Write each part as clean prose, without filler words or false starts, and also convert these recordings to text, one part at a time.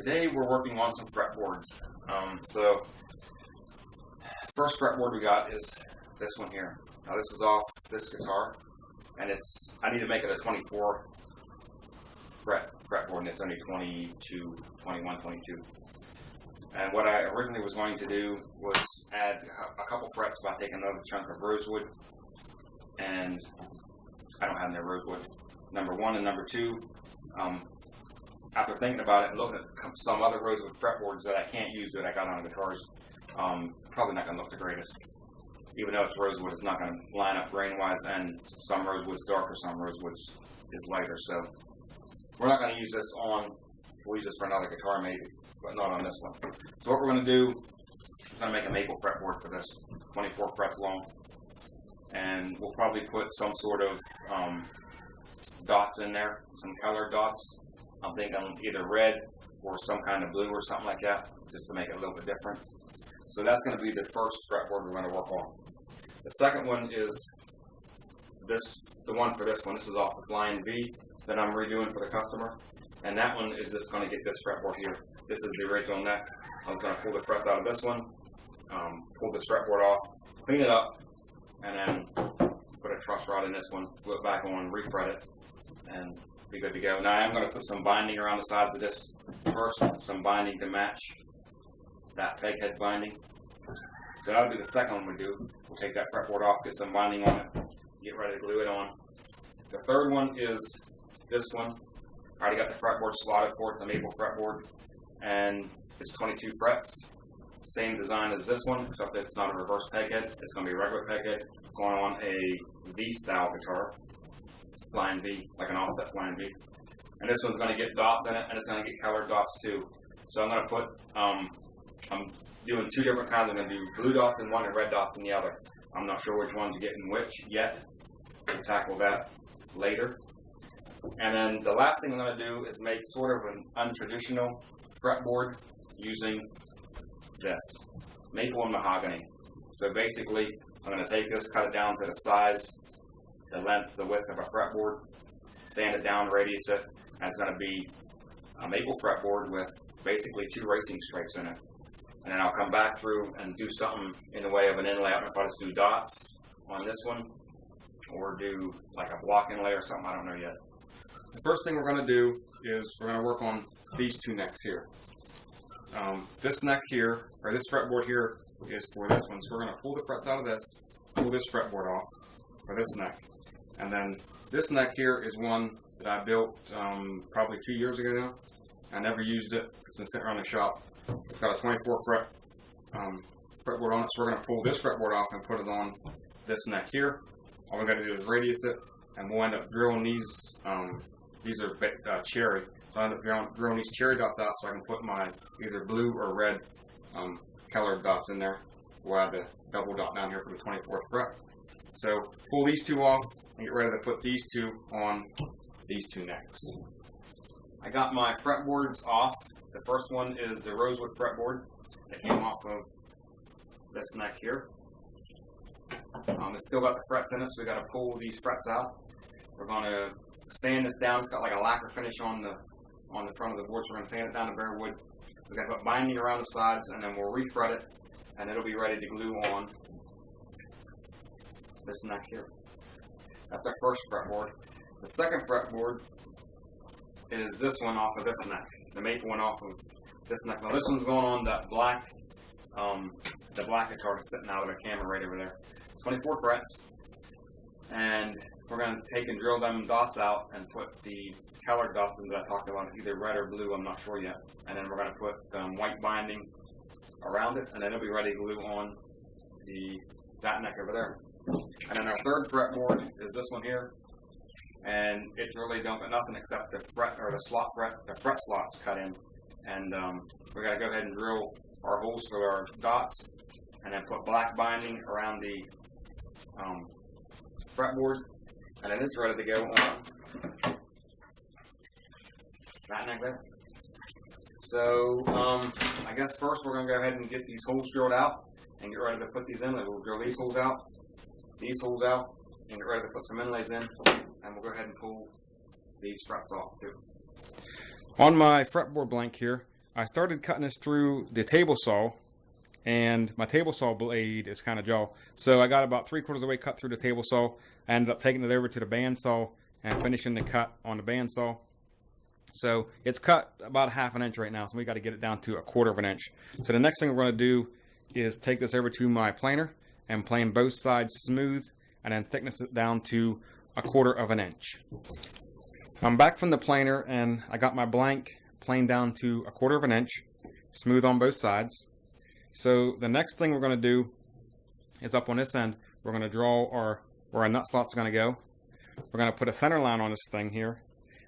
Today we're working on some fretboards. So first fretboard we got is this one here. Now this is off this guitar, and I need to make it a 24 fretboard, and it's only 22, 21, 22. And what I originally was going to do was add a couple frets by taking another chunk of rosewood, and I don't have any rosewood. Number one and number two. After thinking about it and looking at some other rosewood fretboards that I can't use that I got on guitars, probably not going to look the greatest. Even though it's rosewood, it's not going to line up grain-wise, and some rosewood's darker, some rosewood's is lighter. So we're not going to use this on, we'll use this for another guitar maybe, but not on this one. So what we're going to do, I'm going to make a maple fretboard for this, 24 frets long. And we'll probably put some sort of dots in there, some colored dots. I'm thinking either red or some kind of blue or something like that, just to make it a little bit different. So that's going to be the first fretboard we're going to work on. The second one is the one for this one. This is off the Flying V that I'm redoing for the customer. And that one is just going to get this fretboard here. This is the original neck. I was going to pull the frets out of this one, pull this fretboard off, clean it up, and then put a truss rod in this one, glue it back on, refret it, and be good to go. Now I'm going to put some binding around the sides of this first, some binding to match that peg head binding. So that'll be the second one we do. We'll take that fretboard off, get some binding on it, get ready to glue it on. The third one is this one. I already got the fretboard slotted for it, the maple fretboard, and it's 22 frets. Same design as this one, except it's not a reverse peg head. It's going to be a regular peg head going on a V-style guitar. Flying V, like an offset Flying V. And this one's going to get dots in it, and it's going to get colored dots too. So I'm going to put, I'm doing two different kinds. I'm going to do blue dots in one and red dots in the other. I'm not sure which one's getting which yet. We'll tackle that later. And then the last thing I'm going to do is make sort of an untraditional fretboard using this, maple and mahogany. So basically, I'm going to take this, cut it down to the size, the length, the width of a fretboard, sand it down, radius it, and it's going to be a maple fretboard with basically two racing stripes in it. And then I'll come back through and do something in the way of an inlay. I don't know if I'll just do dots on this one or do like a block inlay or something, I don't know yet. The first thing we're going to do is we're going to work on these two necks here. This neck here, or this fretboard here, is for this one. So we're going to pull the frets out of this, pull this fretboard off for this neck. And then this neck here is one that I built probably 2 years ago now. I never used it. It's been sitting around the shop. It's got a 24 fret fretboard on it, so we're going to pull this fretboard off and put it on this neck here. All we got to do is radius it, and we'll end up drilling these. These are cherry. So I'll end up drilling these cherry dots out so I can put my either blue or red colored dots in there. We'll add the double dot down here for the 24th fret. So pull these two off and get ready to put these two on these two necks. I got my fretboards off. The first one is the Rosewood Fretboard that came off of this neck here. It's still got the frets in it, so we got to pull these frets out. We're going to sand this down. It's got like a lacquer finish on the front of the board, so we're going to sand it down to bare wood. We've got to put binding around the sides, and then we'll refret it, and it'll be ready to glue on this neck here. That's our first fretboard. The second fretboard is this one off of this neck, the maple one off of this neck. Now this one's going on that black, the black guitar that's sitting out of the camera right over there. 24 frets, and we're going to take and drill them dots out and put the colored dots in that I talked about, either red or blue, I'm not sure yet. And then we're going to put white binding around it, and then it'll be ready to glue on that neck over there. And then our third fretboard is this one here, and it really don't got nothing except the fret or the slot fret, the fret slots cut in, and we got to go ahead and drill our holes for our dots, and then put black binding around the fretboard, and then it's ready to go on that neck there. So I guess first we're going to go ahead and get these holes drilled out and get ready to put these in. We'll drill these holes out, and get ready to put some inlays in, and we'll go ahead and pull these frets off too. On my fretboard blank here, I started cutting this through the table saw, and my table saw blade is kind of dull. So I got about 3/4 of the way cut through the table saw. I ended up taking it over to the bandsaw and finishing the cut on the bandsaw. So it's cut about 1/2 inch right now, so we got to get it down to 1/4 inch. So the next thing we're going to do is take this over to my planer and plane both sides smooth, and then thickness it down to 1/4 inch. I'm back from the planer, and I got my blank planed down to 1/4 inch, smooth on both sides. So the next thing we're going to do is up on this end, we're going to draw where our nut slot's going to go. We're going to put a center line on this thing here.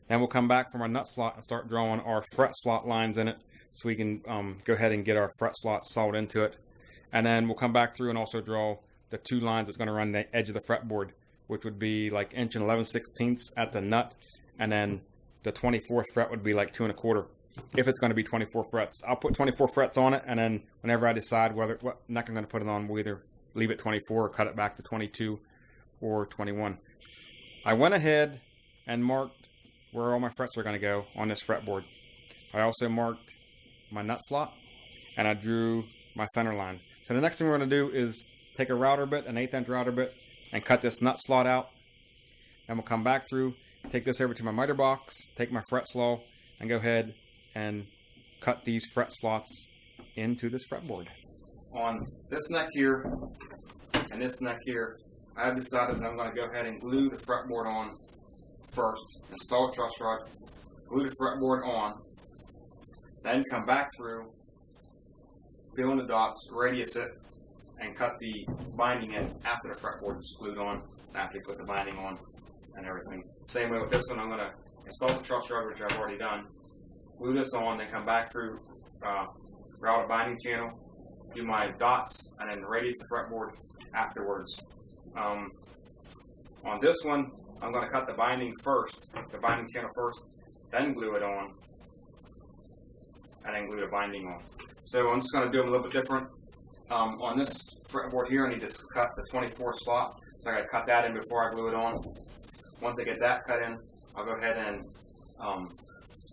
Then we'll come back from our nut slot and start drawing our fret slot lines in it, so we can go ahead and get our fret slots sawed into it. And then we'll come back through and also draw the 2 lines that's going to run the edge of the fretboard, which would be like 1 11/16 at the nut, and then the 24th fret would be like 2 1/4. If it's going to be 24 frets. I'll put 24 frets on it, and then whenever I decide what neck I'm going to put it on, we'll either leave it 24 or cut it back to 22 or 21. I went ahead and marked where all my frets are going to go on this fretboard. I also marked my nut slot, and I drew my center line. So the next thing we're going to do is take a router bit, an 1/8 inch router bit, and cut this nut slot out. Then we'll come back through, take this over to my miter box, take my fret saw, and go ahead and cut these fret slots into this fretboard. On this neck here and this neck here, I have decided that I'm going to go ahead and glue the fretboard on first. Install a truss rod, glue the fretboard on, then come back through, fill in the dots, radius it, and cut the binding in after the fretboard is glued on, after you put the binding on and everything. Same way with this one, I'm going to install the truss rod, which I've already done, glue this on, then come back through, route a binding channel, do my dots, and then radius the fretboard afterwards. On this one, I'm going to cut the binding first, the binding channel first, then glue it on, and then glue the binding on. So I'm just going to do them a little bit different. On this fretboard here, I need to cut the 24 slot, so I got to cut that in before I glue it on. Once I get that cut in, I'll go ahead and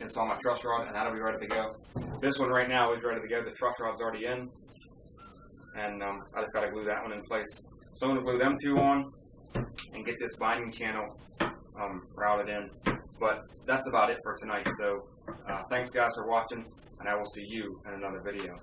install my truss rod, and that'll be ready to go. This one right now is ready to go. The truss rod's already in, and I just got to glue that one in place. So I'm going to glue them 2 on and get this binding channel routed in. But that's about it for tonight. So thanks guys for watching, and I will see you in another video.